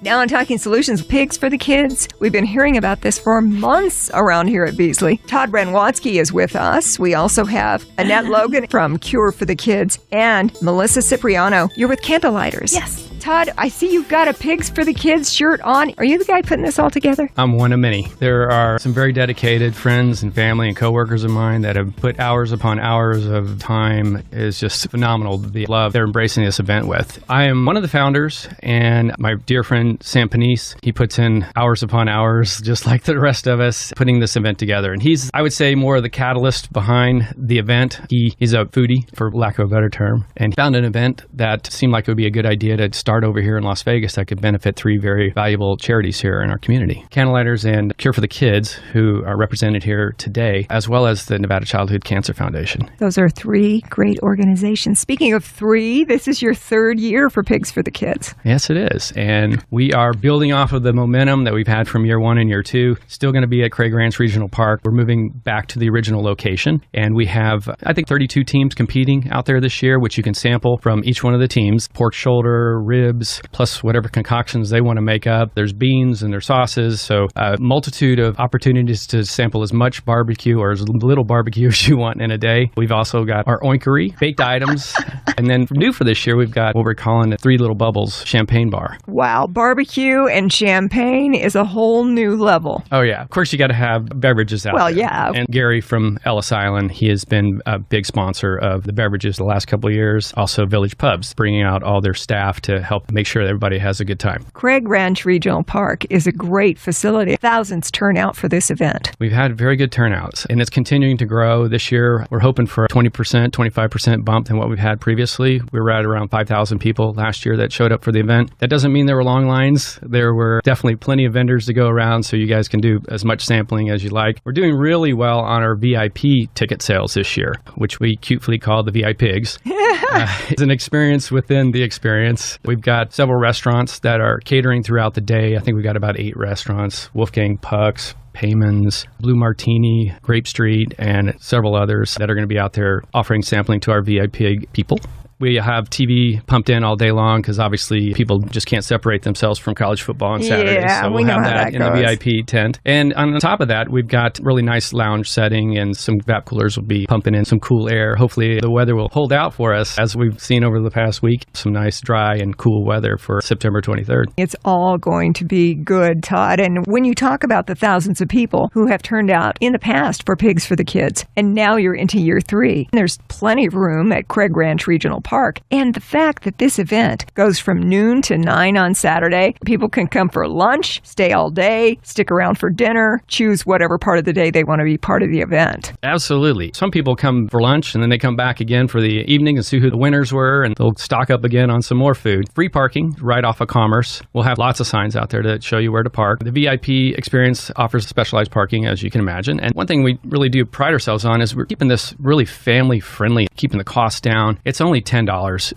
Now on Talking Solutions, Pigs for the Kids. We've been hearing about this for months around here at Beasley. Todd Ranwatsky is with us. We also have Annette Logan from Cure for the Kids and Melissa Cipriano. You're with Candlelighters. Yes. Todd, I see you've got a Pigs for the Kids shirt on. Are you the guy putting this all together? I'm one of many. There are some very dedicated friends and family and coworkers of mine that have put hours upon hours of time. It's just phenomenal, the love they're embracing this event with. I am one of the founders, and my dear friend Sam Panisse, he puts in hours upon hours, just like the rest of us, putting this event together. And he's, I would say, more of the catalyst behind the event. He's a foodie, for lack of a better term, and found an event that seemed like it would be a good idea to start over here in Las Vegas that could benefit three very valuable charities here in our community. Candlelighters and Cure for the Kids, who are represented here today, as well as the Nevada Childhood Cancer Foundation. Those are three great organizations. Speaking of three, this is your third year for Pigs for the Kids. Yes, it is. And we are building off of the momentum that we've had from year one and year two. Still going to be at Craig Ranch Regional Park. We're moving back to the original location. And we have, I think, 32 teams competing out there this year, which you can sample from each one of the teams. Pork shoulder, ribs, plus whatever concoctions they want to make up. There's beans and there's sauces. So a multitude of opportunities to sample as much barbecue or as little barbecue as you want in a day. We've also got our oinkery, baked items. And then new for this year, we've got what we're calling the Three Little Bubbles champagne bar. Wow. Barbecue and champagne is a whole new level. Oh, yeah. Of course, you got to have beverages out there. Well, yeah. And Gary from Ellis Island, he has been a big sponsor of the beverages the last couple of years. Also, Village Pubs, bringing out all their staff to help make sure that everybody has a good time. Craig Ranch Regional Park is a great facility. Thousands turn out for this event. We've had very good turnouts, and it's continuing to grow. This year, we're hoping for a 20%, 25% bump than what we've had previously. We were at around 5,000 people last year that showed up for the event. That doesn't mean there were long lines. There were definitely plenty of vendors to go around, so you guys can do as much sampling as you like. We're doing really well on our VIP ticket sales this year, which we cutely call the VIP Pigs. It's an experience within the experience. We've got several restaurants that are catering throughout the day. I think we've got about 8 restaurants: Wolfgang Puck's, Payman's, Blue Martini, Grape Street, and several others that are going to be out there offering sampling to our VIP people. We have TV pumped in all day long because obviously people just can't separate themselves from college football on Saturdays. Yeah, so we'll have that in the VIP tent. And on top of that, we've got really nice lounge setting, and some vac coolers will be pumping in some cool air. Hopefully the weather will hold out for us as we've seen over the past week. Some nice dry and cool weather for September 23rd. It's all going to be good, Todd. And when you talk about the thousands of people who have turned out in the past for Pigs for the Kids, and now you're into year 3, there's plenty of room at Craig Ranch Regional Park. And the fact that this event goes from noon to 9 on Saturday, people can come for lunch, stay all day, stick around for dinner, choose whatever part of the day they want to be part of the event. Absolutely. Some people come for lunch and then they come back again for the evening and see who the winners were, and they'll stock up again on some more food. Free parking right off of Commerce. We'll have lots of signs out there to show you where to park. The VIP experience offers specialized parking, as you can imagine. And one thing we really do pride ourselves on is we're keeping this really family friendly, keeping the cost down. It's only $10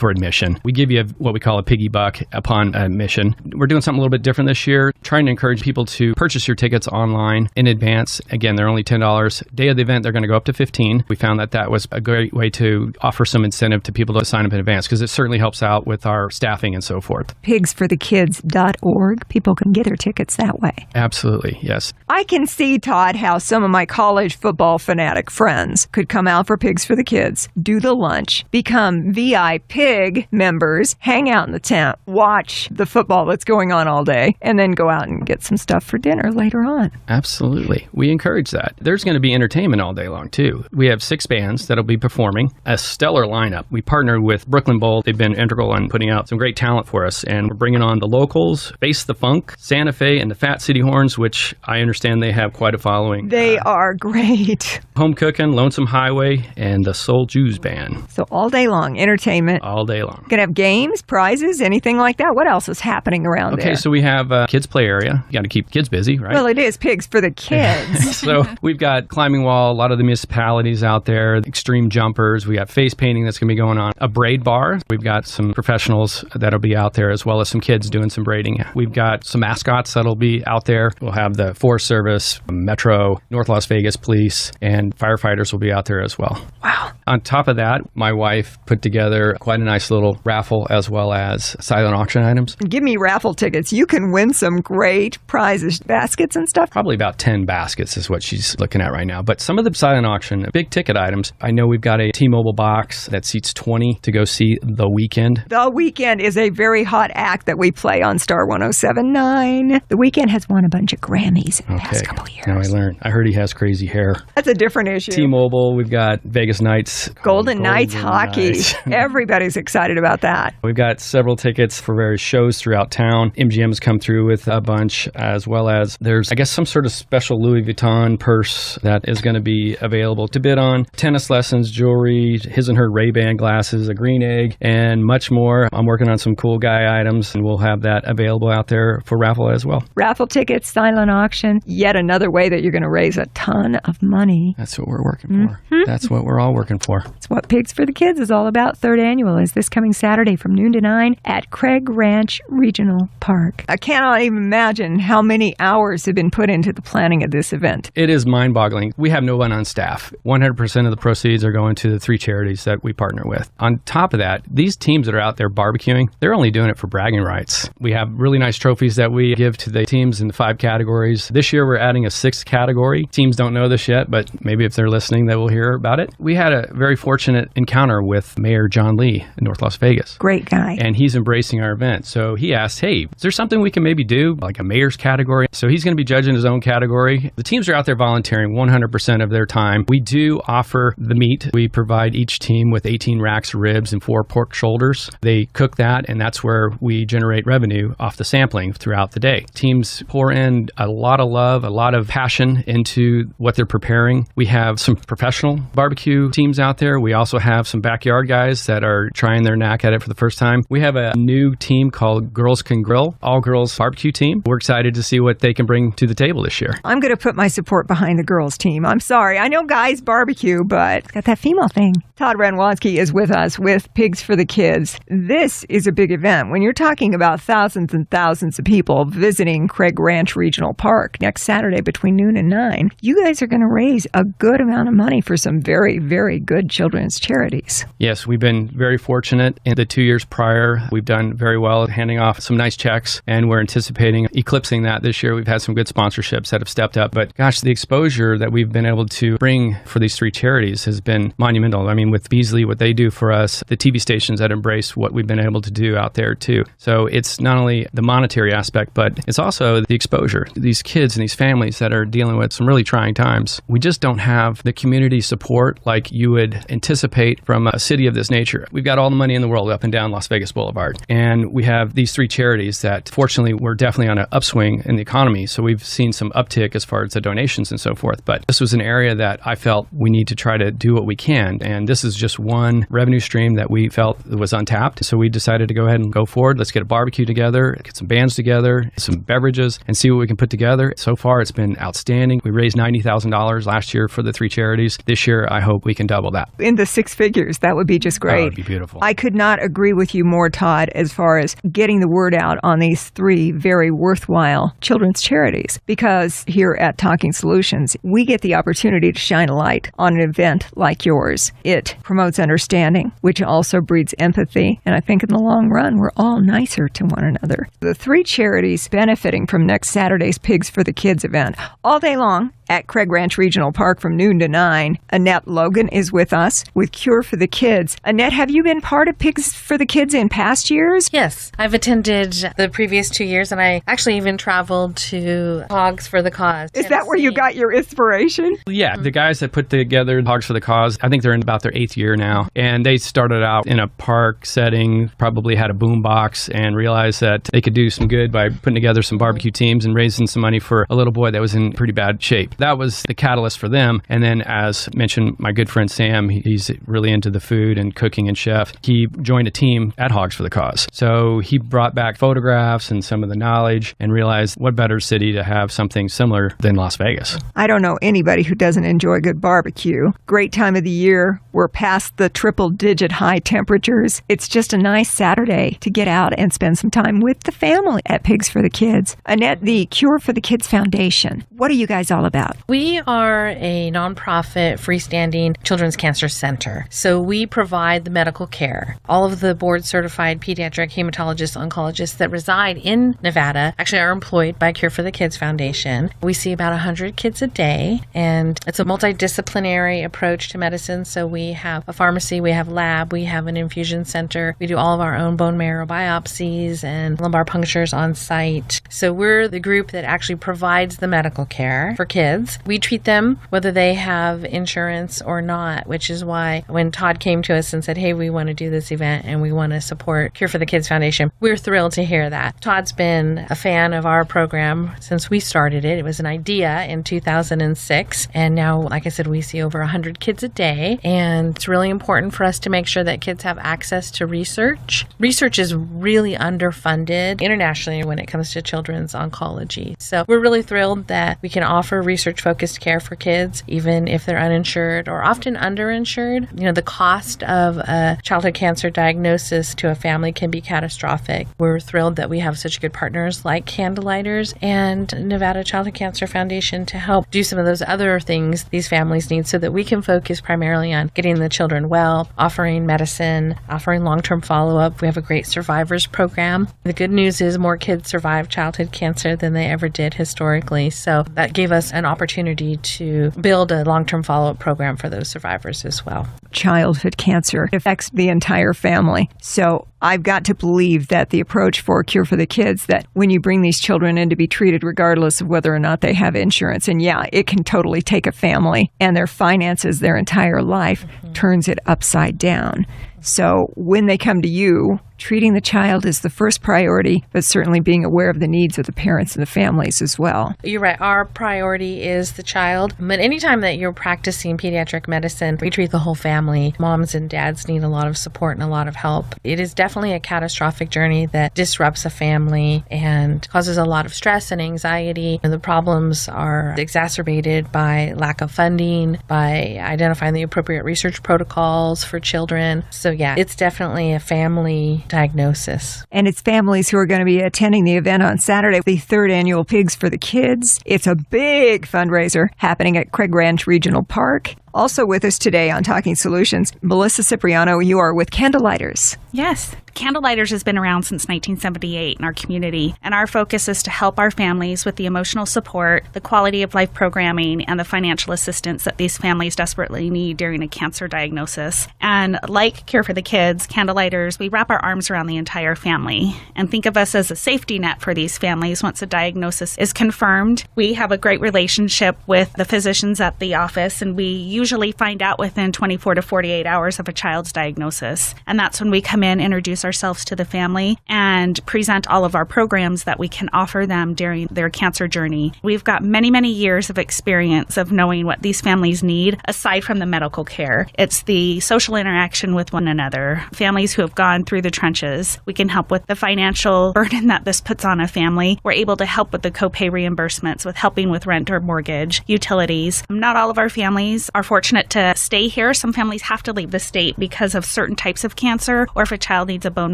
for admission. We give you what we call a piggy buck upon admission. We're doing something a little bit different this year, trying to encourage people to purchase your tickets online in advance. Again, they're only $10. Day of the event, they're going to go up to $15. We found that that was a great way to offer some incentive to people to sign up in advance, because it certainly helps out with our staffing and so forth. Pigsforthekids.org. People can get their tickets that way. Absolutely, yes. I can see, Todd, how some of my college football fanatic friends could come out for Pigs for the Kids, do the lunch, become VIP Pig members, hang out in the tent, watch the football that's going on all day, and then go out and get some stuff for dinner later on. Absolutely. We encourage that. There's going to be entertainment all day long, too. We have 6 bands that'll be performing, a stellar lineup. We partnered with Brooklyn Bowl. They've been integral in putting out some great talent for us, and we're bringing on the locals, Face the Funk, Santa Fe, and the Fat City Horns, which I understand they have quite a following. They are great. Home Cooking, Lonesome Highway, and the Soul Jews Band. So all day long, entertainment. All day long. Gonna have games, prizes, anything like that? What else is happening around there? Okay, so we have a kids play area. You got to keep kids busy, right? Well, it is Pigs for the Kids. So we've got climbing wall, a lot of the municipalities out there, extreme jumpers. We got face painting that's going to be going on. A braid bar. We've got some professionals that'll be out there, as well as some kids doing some braiding. We've got some mascots that'll be out there. We'll have the Forest Service, Metro, North Las Vegas Police, and firefighters will be out there as well. Wow. On top of that, my wife put together quite a nice little raffle as well as silent auction items. Give me raffle tickets. You can win some great prizes, baskets and stuff. Probably about 10 baskets is what she's looking at right now. But some of the silent auction, big ticket items, I know we've got a T-Mobile box that seats 20 to go see The Weeknd. The Weeknd is a very hot act that we play on Star 107.9. The Weeknd has won a bunch of Grammys in the past couple of years. Now I learned. I heard he has crazy hair. That's a different issue. T-Mobile, we've got Vegas Knights. Golden Knights hockey. Everybody's excited about that. We've got several tickets for various shows throughout town. MGM's come through with a bunch, as well as there's, I guess, some sort of special Louis Vuitton purse that is going to be available to bid on. Tennis lessons, jewelry, his and her Ray-Ban glasses, a green egg, and much more. I'm working on some cool guy items, and we'll have that available out there for raffle as well. Raffle tickets, silent auction, yet another way that you're going to raise a ton of money. That's what we're working for. That's what we're all working for. It's what Pigs for the Kids is all about. Third annual is this coming Saturday from noon to 9 at Craig Ranch Regional Park. I cannot even imagine how many hours have been put into the planning of this event. It is mind-boggling. We have no one on staff. 100% of the proceeds are going to the 3 charities that we partner with. On top of that, these teams that are out there barbecuing, they're only doing it for bragging rights. We have really nice trophies that we give to the teams in the 5 categories. This year, we're adding a 6th category. Teams don't know this yet, but maybe if they're listening, they will hear about it. We had a very fortunate encounter with Mayor John Lee in North Las Vegas. Great guy. And he's embracing our event. So he asked, hey, is there something we can maybe do, like a mayor's category? So he's going to be judging his own category. The teams are out there volunteering 100% of their time. We do offer the meat. We provide each team with 18 racks of ribs and 4 pork shoulders. They cook that, and that's where we generate revenue off the sampling throughout the day. Teams pour in a lot of love, a lot of passion into what they're preparing. We have some professional barbecue teams out there. We also have some backyard guys that are trying their knack at it for the first time. We have a new team called Girls Can Grill, all-girls barbecue team. We're excited to see what they can bring to the table this year. I'm going to put my support behind the girls team. I'm sorry. I know guys barbecue, but it's got that female thing. Todd Ranwansky is with us with Pigs for the Kids. This is a big event. When you're talking about thousands and thousands of people visiting Craig Ranch Regional Park next Saturday between noon and 9, you guys are going to raise a good amount of money for some very, very good children's charities. Yes, we've been very fortunate. In the 2 years prior, we've done very well handing off some nice checks, and we're anticipating eclipsing that this year. We've had some good sponsorships that have stepped up, but gosh, the exposure that we've been able to bring for these 3 charities has been monumental. I mean, with Beasley, what they do for us, the TV stations that embrace what we've been able to do out there too. So it's not only the monetary aspect, but it's also the exposure. These kids and these families that are dealing with some really trying times. We just don't have the community support like you would anticipate from a city of this nature. We've got all the money in the world up and down Las Vegas Boulevard. And we have these 3 charities that fortunately we're definitely on an upswing in the economy. So we've seen some uptick as far as the donations and so forth. But this was an area that I felt we need to try to do what we can. And this is just one revenue stream that we felt was untapped. So we decided to go ahead and go forward. Let's get a barbecue together, get some bands together, some beverages, and see what we can put together. So far, it's been outstanding. We raised $90,000 last year for the 3 charities. This year, I hope we can double that. In the 6 figures, that would be just great. That would be beautiful. I could not agree with you more, Todd, as far as getting the word out on these 3 very worthwhile children's charities. Because here at Talking Solutions, we get the opportunity to shine a light on an event like yours. It promotes understanding, which also breeds empathy. And I think in the long run, we're all nicer to one another. The 3 charities benefiting from next Saturday's Pigs for the Kids event all day long at Craig Ranch Regional Park from noon to 9. Annette Logan is with us with Cure for the Kids. Annette, have you been part of Pigs for the Kids in past years? Yes, I've attended the previous 2 years, and I actually even traveled to Hogs for the Cause. Is that where you got your inspiration? Yeah, the guys that put together Hogs for the Cause, I think they're in about their 8th year now. And they started out in a park setting, probably had a boom box, and realized that they could do some good by putting together some barbecue teams and raising some money for a little boy that was in pretty bad shape. That was the catalyst for them. And then, as mentioned, my good friend Sam, he's really into the food and cooking and chef. He joined a team at Hogs for the Cause. So he brought back photographs and some of the knowledge and realized what better city to have something similar than Las Vegas. I don't know anybody who doesn't enjoy good barbecue. Great time of the year. We're past the triple-digit high temperatures. It's just a nice Saturday to get out and spend some time with the family at Pigs for the Kids. Annette, the Cure for the Kids Foundation. What are you guys all about? about? We are a nonprofit freestanding children's cancer center. So we provide the medical care. All of the board certified pediatric hematologists, oncologists that reside in Nevada actually are employed by Cure for the Kids Foundation. We see about 100 kids a day, and it's a multidisciplinary approach to medicine. So we have a pharmacy, we have lab, we have an infusion center. We do all of our own bone marrow biopsies and lumbar punctures on site. So we're the group that actually provides the medical care for kids. We treat them whether they have insurance or not, which is why when Todd came to us and said, hey, we want to do this event and we want to support Cure for the Kids Foundation, we're thrilled to hear that. Todd's been a fan of our program since we started it. It was an idea in 2006. And now, like I said, we see over 100 kids a day. And it's really important for us to make sure that kids have access to research. Research is really underfunded internationally when it comes to children's oncology. So we're really thrilled that we can offer research-focused care for kids, even if they're uninsured or often underinsured. You know, the cost of a childhood cancer diagnosis to a family can be catastrophic. We're thrilled that we have such good partners like Candlelighters and Nevada Childhood Cancer Foundation to help do some of those other things these families need so that we can focus primarily on getting the children well, offering medicine, offering long-term follow-up. We have a great survivors program. The good news is more kids survive childhood cancer than they ever did historically. So that gave us an opportunity to build a long-term follow-up program for those survivors as well. Childhood cancer affects the entire family. So I've got to believe that the approach for Cure for the Kids, that when you bring these children in to be treated regardless of whether or not they have insurance, and yeah, it can totally take a family and their finances their entire life, turns it upside down. So when they come to you, treating the child is the first priority, but certainly being aware of the needs of the parents and the families as well. You're right. Our priority is the child. But anytime that you're practicing pediatric medicine, we treat the whole family. Moms and dads need a lot of support and a lot of help. It is definitely a catastrophic journey that disrupts a family and causes a lot of stress and anxiety. And the problems are exacerbated by lack of funding, by identifying the appropriate research protocols for children. So yeah, it's definitely a family diagnosis. And it's families who are going to be attending the event on Saturday, the third annual Pigs for the Kids. It's a big fundraiser happening at Craig Ranch Regional Park. Also with us today on Talking Solutions, Melissa Cipriano, you are with Candlelighters. Yes. Candlelighters has been around since 1978 in our community, and our focus is to help our families with the emotional support, the quality of life programming, and the financial assistance that these families desperately need during a cancer diagnosis. And like Cure for the Kids, Candlelighters, we wrap our arms around the entire family and think of us as a safety net for these families once a diagnosis is confirmed. We have a great relationship with the physicians at the office, and we usually find out within 24 to 48 hours of a child's diagnosis. And that's when we come in, introduce ourselves to the family, and present all of our programs that we can offer them during their cancer journey. We've got many, many years of experience of knowing what these families need aside from the medical care. It's the social interaction with one another. Families who have gone through the trenches, we can help with the financial burden that this puts on a family. We're able to help with the copay reimbursements, with helping with rent or mortgage, utilities. Not all of our families are fortunate to stay here. Some families have to leave the state because of certain types of cancer, or if a child needs a bone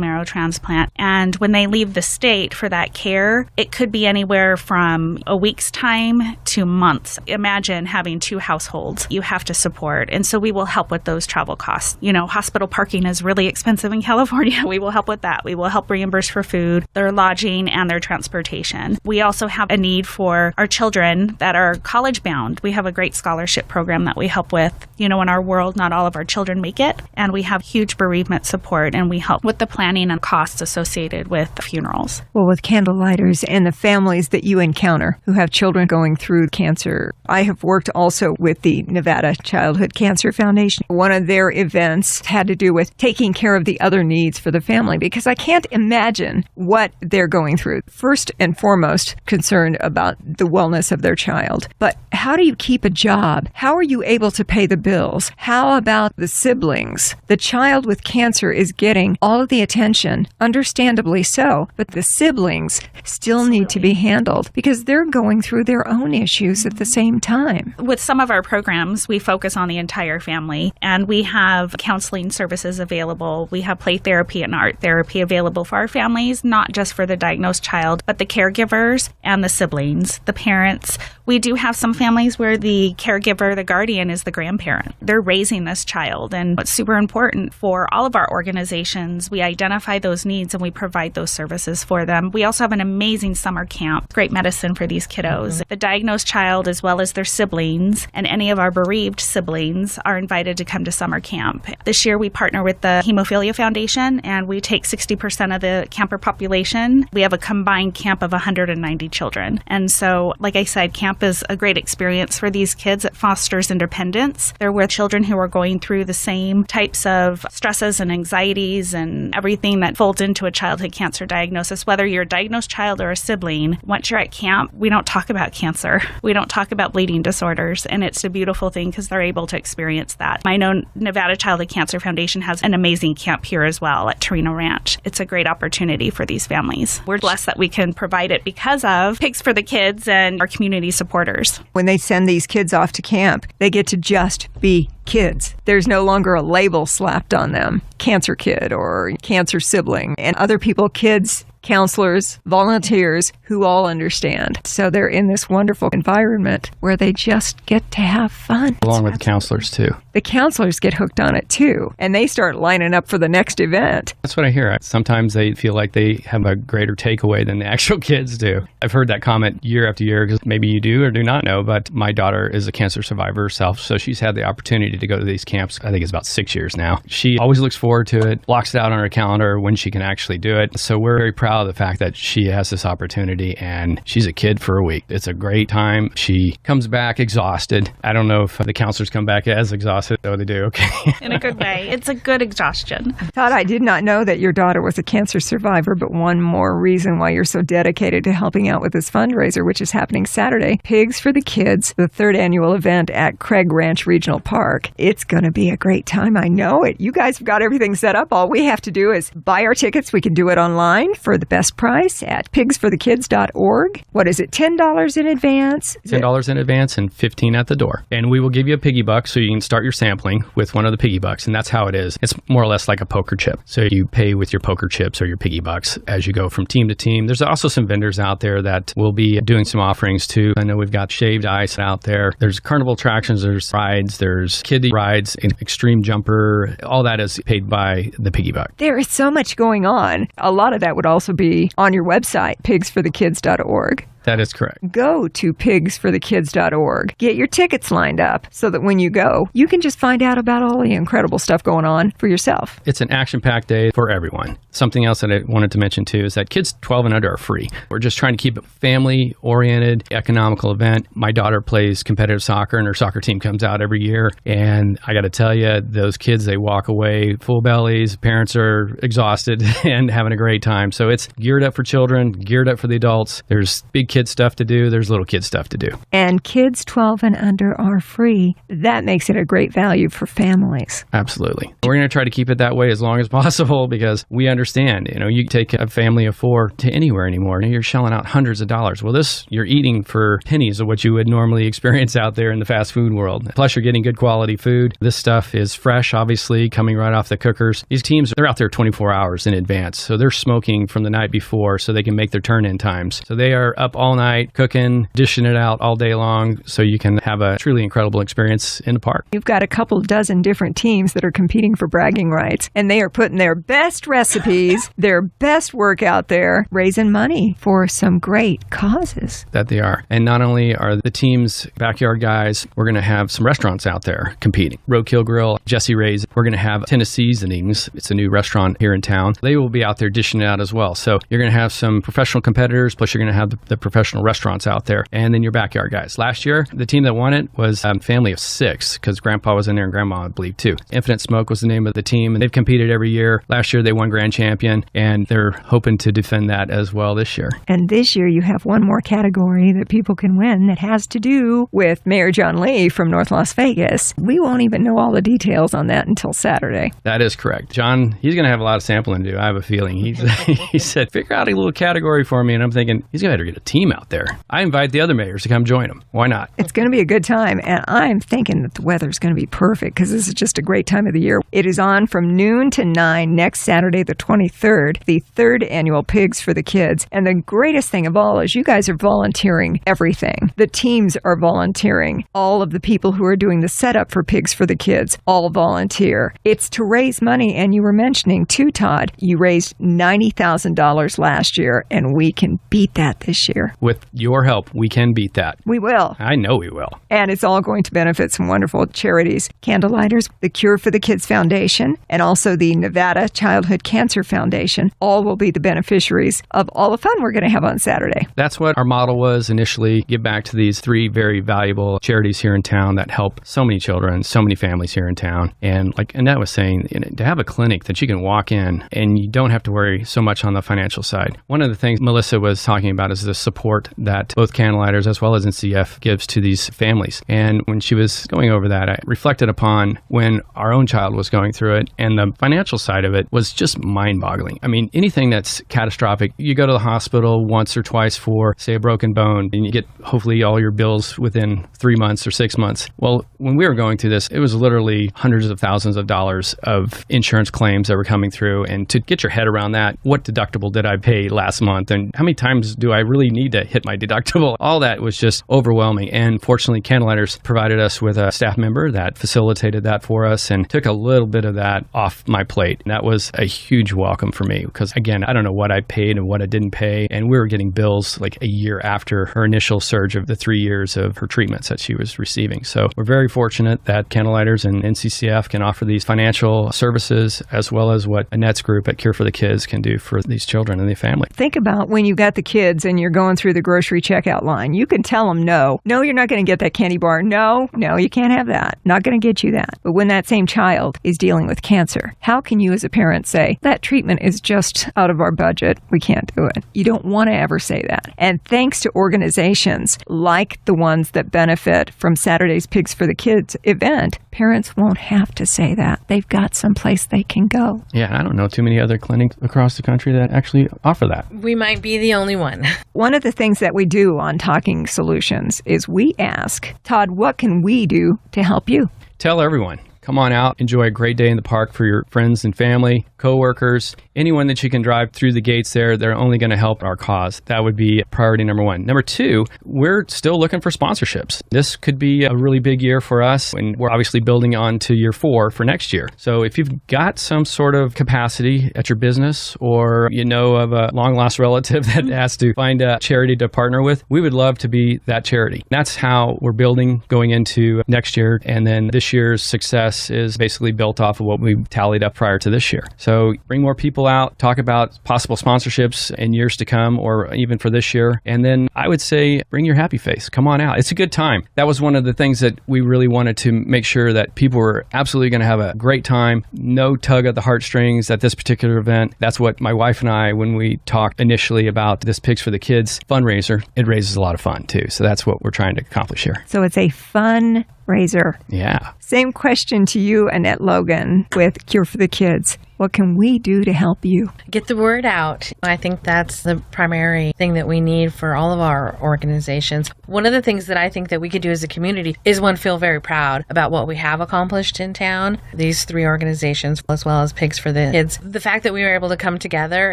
marrow transplant. And when they leave the state for that care, it could be anywhere from a week's time to months. Imagine having two households you have to support. And so we will help with those travel costs. You know, hospital parking is really expensive in California. We will help with that. We will help reimburse for food, their lodging, and their transportation. We also have a need for our children that are college bound. We have a great scholarship program that we help with. You know, in our world, not all of our children make it, and we have huge bereavement support, and we help with the planning and costs associated with funerals. Well, with Candlelighters and the families that you encounter who have children going through cancer, I have worked also with the Nevada Childhood Cancer Foundation. One of their events had to do with taking care of the other needs for the family, because I can't imagine what they're going through. First and foremost, concerned about the wellness of their child. But how do you keep a job? How are you able to pay the bills? How about the siblings? The child with cancer is getting all of the attention, understandably so, but the siblings still need to be handled because they're going through their own issues at the same time. With some of our programs, we focus on the entire family, and we have counseling services available. We have play therapy and art therapy available for our families, not just for the diagnosed child, but the caregivers and the siblings, the parents. We do have some families where the caregiver, the guardian, is the grandparent. They're raising this child, and it's super important for all of our organizations. We identify those needs and we provide those services for them. We also have an amazing summer camp, great medicine for these kiddos. The diagnosed child, as well as their siblings, and any of our bereaved siblings are invited to come to summer camp. This year we partner with the Hemophilia Foundation, and we take 60% of the camper population. We have a combined camp of 190 children. And so, like I said, camp is a great experience for these kids. It fosters independence. They're with children who are going through the same types of stresses and anxieties and everything that folds into a childhood cancer diagnosis. Whether you're a diagnosed child or a sibling, once you're at camp, we don't talk about cancer. We don't talk about bleeding disorders. And it's a beautiful thing because they're able to experience that. I know Nevada Childhood Cancer Foundation has an amazing camp here as well at Torino Ranch. It's a great opportunity for these families. We're blessed that we can provide it because of Pigs for the Kids and our community supporters. When they send these kids off to camp, they get to just be kids. There's no longer a label slapped on them, cancer kid or cancer sibling, and other people, kids, counselors, volunteers who all understand. So they're in this wonderful environment where they just get to have fun. Along with the counselors, too. The counselors get hooked on it, too, and they start lining up for the next event. That's what I hear. Sometimes they feel like they have a greater takeaway than the actual kids do. I've heard that comment year after year because maybe you do or do not know, but my daughter is a cancer survivor herself, so she's had the opportunity to go to these camps. I think it's about 6 years now. She always looks forward to it, blocks it out on her calendar when she can actually do it. So we're very proud of the fact that she has this opportunity, and she's a kid for a week. It's a great time. She comes back exhausted. I don't know if the counselors come back as exhausted. Oh, they do. Okay. In a good way. It's a good exhaustion. Todd, I did not know that your daughter was a cancer survivor, but one more reason why you're so dedicated to helping out with this fundraiser, which is happening Saturday, Pigs for the Kids, the 3rd annual event at Craig Ranch Regional Park. It's going to be a great time. I know it. You guys have got everything set up. All we have to do is buy our tickets. We can do it online for the best price at pigsforthekids.org. What is it, $10 in advance? $10 in advance and $15 at the door. And we will give you a piggy buck so you can start your sampling with one of the piggy bucks. And that's how it is. It's more or less like a poker chip. So you pay with your poker chips or your piggy bucks as you go from team to team. There's also some vendors out there that will be doing some offerings too. I know we've got shaved ice out there. There's carnival attractions, there's rides, there's kiddie rides, extreme jumper. All that is paid by the piggy buck. There is so much going on. A lot of that would also be on your website, pigsforthekids.org. That is correct. Go to pigsforthekids.org. Get your tickets lined up so that when you go, you can just find out about all the incredible stuff going on for yourself. It's an action-packed day for everyone. Something else that I wanted to mention too is that kids 12 and under are free. We're just trying to keep it family-oriented, economical event. My daughter plays competitive soccer and her soccer team comes out every year. And I got to tell you, those kids, they walk away full bellies. Parents are exhausted and having a great time. So it's geared up for children, geared up for the adults. There's big kid stuff to do. There's little kid stuff to do. And kids 12 and under are free. That makes it a great value for families. Absolutely. We're going to try to keep it that way as long as possible because we understand, you take a family of 4 to anywhere anymore and you're shelling out hundreds of dollars. Well, you're eating for pennies of what you would normally experience out there in the fast food world. Plus, you're getting good quality food. This stuff is fresh, obviously, coming right off the cookers. These teams, they're out there 24 hours in advance. So they're smoking from the night before so they can make their turn-in times. So they are up all night, cooking, dishing it out all day long so you can have a truly incredible experience in the park. You've got a couple dozen different teams that are competing for bragging rights, and they are putting their best recipes, their best work out there, raising money for some great causes. That they are. And not only are the teams backyard guys, we're going to have some restaurants out there competing. Roadkill Grill, Jesse Ray's. We're going to have Tennessee Seasonings. It's a new restaurant here in town. They will be out there dishing it out as well. So you're going to have some professional competitors, plus you're going to have the professional restaurants out there, and then your backyard guys. Last year, the team that won it was a family of 6, because Grandpa was in there and Grandma, I believe, too. Infinite Smoke was the name of the team, and they've competed every year. Last year, they won Grand Champion, and they're hoping to defend that as well this year. And this year, you have one more category that people can win that has to do with Mayor John Lee from North Las Vegas. We won't even know all the details on that until Saturday. That is correct. John, he's going to have a lot of sampling to do. I have a feeling. He said, figure out a little category for me, and I'm thinking, he's going to better get a team team out there. I invite the other mayors to come join them. Why not? It's going to be a good time, and I'm thinking that the weather's going to be perfect because this is just a great time of the year. It is on from noon to 9 next Saturday, the 23rd, the third annual Pigs for the Kids. And the greatest thing of all is you guys are volunteering everything. The teams are volunteering. All of the people who are doing the setup for Pigs for the Kids all volunteer. It's to raise money, and you were mentioning too, Todd, you raised $90,000 last year, and we can beat that this year. With your help, we can beat that. We will. I know we will. And it's all going to benefit some wonderful charities. Candlelighters, the Cure for the Kids Foundation, and also the Nevada Childhood Cancer Foundation, all will be the beneficiaries of all the fun we're going to have on Saturday. That's what our model was initially, give back to these three very valuable charities here in town that help so many children, so many families here in town. And like Annette was saying, to have a clinic that you can walk in and you don't have to worry so much on the financial side. One of the things Melissa was talking about is the support that both Candlelighters as well as NCF gives to these families. And when she was going over that, I reflected upon when our own child was going through it, and the financial side of it was just mind-boggling. I mean, anything that's catastrophic, you go to the hospital once or twice for, say, a broken bone, and you get hopefully all your bills within 3 months or 6 months. Well, when we were going through this, it was literally hundreds of thousands of dollars of insurance claims that were coming through. And to get your head around that, what deductible did I pay last month? And how many times do I really need to hit my deductible? All that was just overwhelming. And fortunately, Candlelighters provided us with a staff member that facilitated that for us and took a little bit of that off my plate. And that was a huge welcome for me because, again, I don't know what I paid and what I didn't pay. And we were getting bills like a year after her initial surge of the 3 years of her treatments that she was receiving. So we're very fortunate that Candlelighters and NCCF can offer these financial services as well as what Annette's group at Cure for the Kids can do for these children and their family. Think about when you got the kids and you're going through the grocery checkout line. You can tell them no. No, you're not going to get that candy bar. No, you can't have that. Not going to get you that. But when that same child is dealing with cancer, how can you as a parent say, that treatment is just out of our budget, we can't do it? You don't want to ever say that. And thanks to organizations like the ones that benefit from Saturday's Pigs for the Kids event, parents won't have to say that. They've got someplace they can go. Yeah, I don't know too many other clinics across the country that actually offer that. We might be the only one. One of the things that we do on Talking Solutions is we ask, Todd, what can we do to help you? Tell everyone. Come on out, enjoy a great day in the park for your friends and family, coworkers, anyone that you can drive through the gates there. They're only going to help our cause. That would be priority number one. Number two, we're still looking for sponsorships. This could be a really big year for us, and we're obviously building on to year 4 for next year. So if you've got some sort of capacity at your business or you know of a long-lost relative that has to find a charity to partner with, we would love to be that charity. That's how we're building going into next year, and then this year's success is basically built off of what we tallied up prior to this year. So bring more people out, talk about possible sponsorships in years to come or even for this year. And then I would say bring your happy face. Come on out. It's a good time. That was one of the things that we really wanted to make sure that people were absolutely going to have a great time. No tug at the heartstrings at this particular event. That's what my wife and I, when we talked initially about this Pigs for the Kids fundraiser, it raises a lot of fun too. So that's what we're trying to accomplish here. So it's a fun raiser. Yeah. Same question to you, Annette Logan, with Cure for the Kids. What can we do to help you? Get the word out. I think that's the primary thing that we need for all of our organizations. One of the things that I think that we could do as a community is, one, feel very proud about what we have accomplished in town, these 3 organizations, as well as Pigs for the Kids. The fact that we were able to come together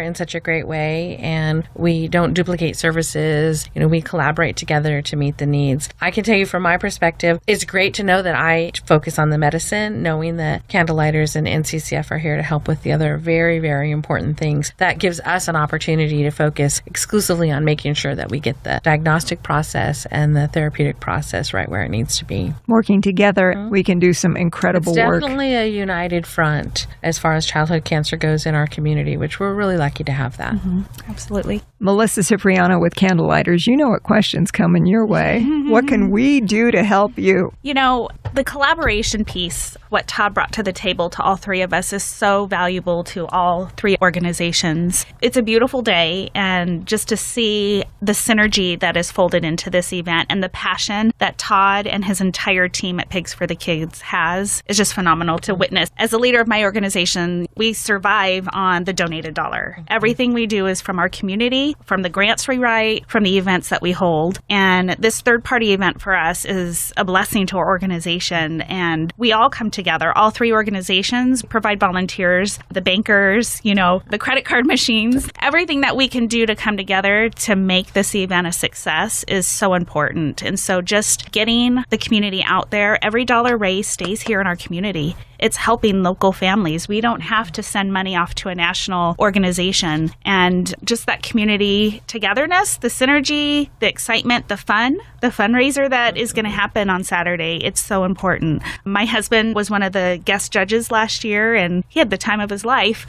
in such a great way, and we don't duplicate services, we collaborate together to meet the needs. I can tell you from my perspective, it's great to know that I focus on the medicine, knowing that Candlelighters and NCCF are here to help with the other very, very important things. That gives us an opportunity to focus exclusively on making sure that we get the diagnostic process and the therapeutic process right where it needs to be. Working together, we can do some incredible work. It's definitely a united front as far as childhood cancer goes in our community, which we're really lucky to have that. Mm-hmm. Absolutely. Melissa Cipriano with Candlelighters, you know what questions coming your way. What can we do to help you? The collaboration piece, what Todd brought to the table to all three of us, is so valuable to all three organizations. It's a beautiful day, and just to see the synergy that is folded into this event and the passion that Todd and his entire team at Pigs for the Kids has is just phenomenal to witness. As a leader of my organization, we survive on the donated dollar. Everything we do is from our community, from the grants we write, from the events that we hold. And this third-party event for us is a blessing to our organization. And we all come together. All three organizations provide volunteers, the bankers, the credit card machines. Everything that we can do to come together to make this event a success is so important. And so just getting the community out there, every dollar raised stays here in our community. It's helping local families. We don't have to send money off to a national organization. And just that community togetherness, the synergy, the excitement, the fun, the fundraiser that is going to happen on Saturday, it's so important. My husband was one of the guest judges last year, and he had the time of his life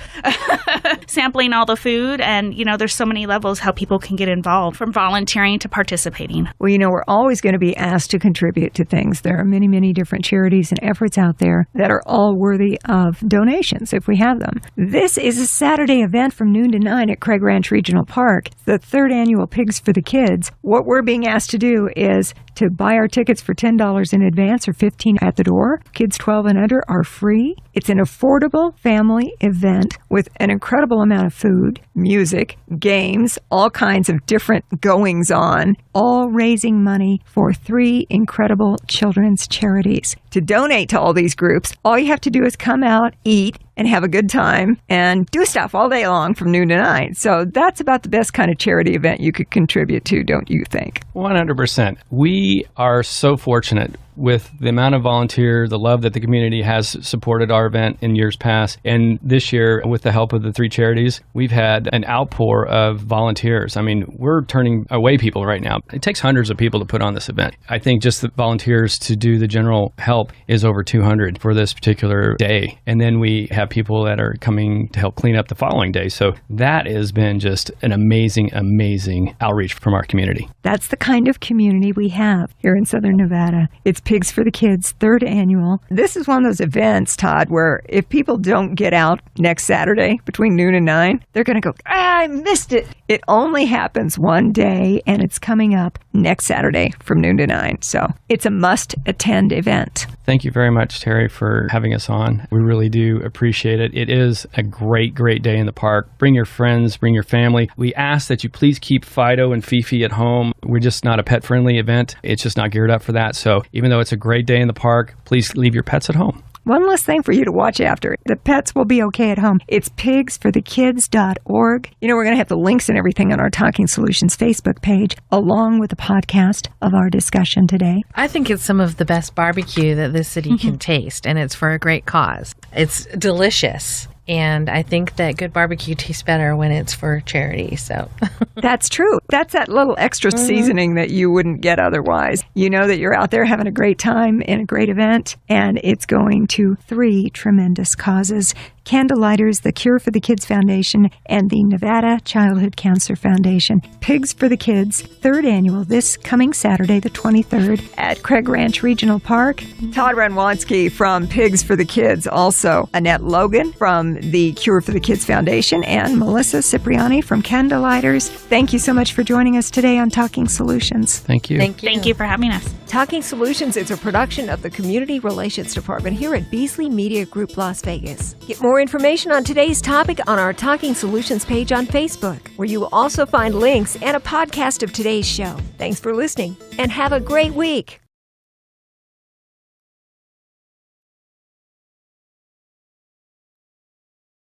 sampling all the food. And, there's so many levels how people can get involved, from volunteering to participating. Well, we're always going to be asked to contribute to things. There are many, many different charities and efforts out there that are all worthy of donations if we have them. This is a Saturday event from noon to 9 at Craig Ranch Regional Park, the third annual Pigs for the Kids. What we're being asked to do is to buy our tickets for $10 in advance or $15 at the door. Kids 12 and under are free. It's an affordable family event with an incredible amount of food, music, games, all kinds of different goings on, all raising money for 3 incredible children's charities. To donate to all these groups, all you have to do is come out, eat, and have a good time and do stuff all day long from noon to 9. So that's about the best kind of charity event you could contribute to, don't you think? 100%. We are so fortunate with the amount of volunteer, the love that the community has supported our event in years past. And this year, with the help of the 3 charities, we've had an outpour of volunteers. I mean, we're turning away people right now. It takes hundreds of people to put on this event. I think just the volunteers to do the general help is over 200 for this particular day. And then we have people that are coming to help clean up the following day. So that has been just an amazing, amazing outreach from our community. That's the kind of community we have here in Southern Nevada. It's Pigs for the Kids, 3rd annual. This is one of those events, Todd, where if people don't get out next Saturday between noon and 9, they're going to go, I missed it. It only happens one day, and it's coming up next Saturday from noon to 9. So it's a must-attend event. Thank you very much, Terry, for having us on. We really do appreciate it. It is a great, great day in the park. Bring your friends, bring your family. We ask that you please keep Fido and Fifi at home. We're just not a pet-friendly event. It's just not geared up for that. So even though it's a great day in the park, please leave your pets at home. One less thing for you to watch after. The pets will be okay at home. It's pigsforthekids.org. We're going to have the links and everything on our Talking Solutions Facebook page, along with the podcast of our discussion today. I think it's some of the best barbecue that this city can taste, and it's for a great cause. It's delicious. And I think that good barbecue tastes better when it's for charity. So that's true. That's that little extra seasoning that you wouldn't get otherwise. You know that you're out there having a great time in a great event, and it's going to 3 tremendous causes. Candlelighters, the Cure for the Kids Foundation, and the Nevada Childhood Cancer Foundation. Pigs for the Kids, 3rd annual, this coming Saturday, the 23rd, at Craig Ranch Regional Park. Todd Renwansky from Pigs for the Kids, also Annette Logan from the Cure for the Kids Foundation, and Melissa Cipriani from Candlelighters. Thank you so much for joining us today on Talking Solutions. Thank you. Thank you for having us. Talking Solutions is a production of the Community Relations Department here at Beasley Media Group, Las Vegas. Get more information on today's topic on our Talking Solutions page on Facebook, where you will also find links and a podcast of today's show. Thanks for listening, and have a great week.